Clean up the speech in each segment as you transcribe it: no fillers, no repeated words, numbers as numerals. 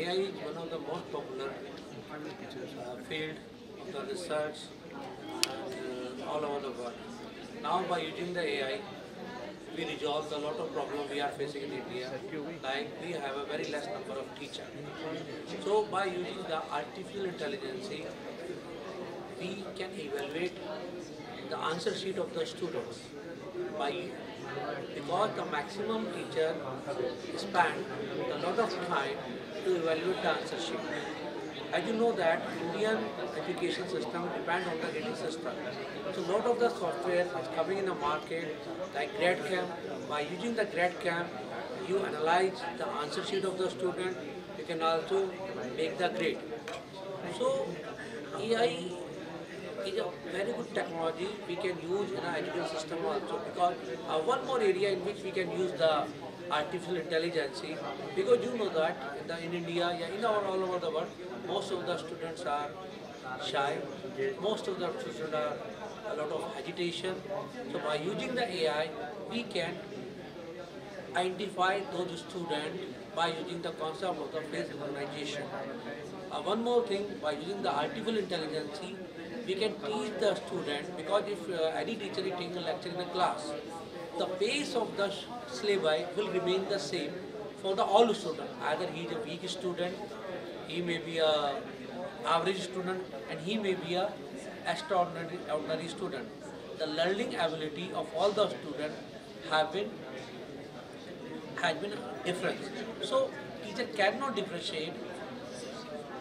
AI is one of the most popular field of the research and all over the world. Now by using the AI, we resolve a lot of problems we are facing in India. Like we have a very less number of teachers. So by using the artificial intelligence, we can evaluate the answer sheet of the students by because the maximum teacher spend a lot of time to evaluate the answer sheet. As you know that Indian education system depends on the grading system. So a lot of the software is coming in the market like GradCam. By using the GradCam, you analyze the answer sheet of the student. You can also make the grade. So AI is a very good technology we can use in our education system also, because one more area in which we can use the artificial intelligence, because you know that in India, yeah, in all over the world, most of the students are shy, most of the students are a lot of agitation. So by using the AI, we can identify those students by using the concept of the face recognition. One more thing, by using the artificial intelligence, we can teach the student, because if any teacher is taking a lecture in a class, the pace of the syllabi will remain the same for the all students. Either he is a weak student, he may be a average student, and he may be a extraordinary student. The learning ability of all the students has been different. So teacher cannot differentiate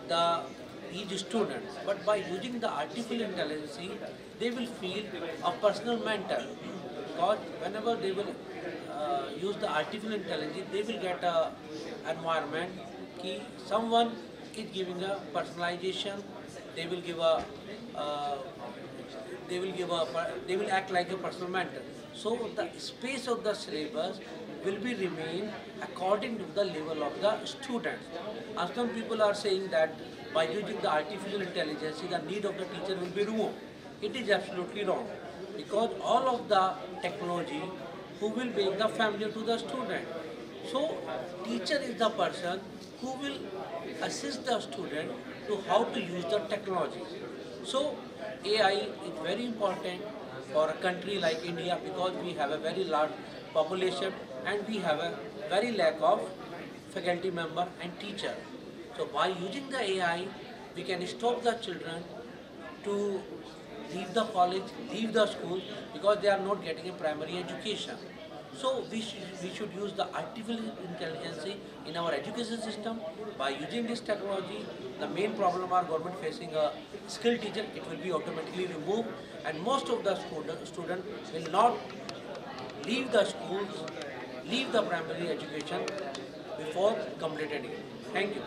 the each student, but by using the artificial intelligence, they will feel a personal mentor, because whenever they will use the artificial intelligence, they will get a environment कि someone is giving a personalization. They will give a they will act like a personal mentor. So the space of the syllabus will be remain according to the level of the student. And some people are saying that by using the artificial intelligence, the need of the teacher will be removed. It is absolutely wrong, because all of the technology who will make the familiar to the student. So teacher is the person who will assist the student to how to use the technology. So AI is very important for a country like India, because we have a very large population and we have a very lack of faculty member and teacher. So by using the AI, we can stop the children to leave the college, leave the school, because they are not getting a primary education. So we should use the artificial intelligence in our education system. By using this technology, the main problem our government facing a skilled teacher, it will be automatically removed, and most of the student will not leave the schools, leave the primary education before completing it. Thank you.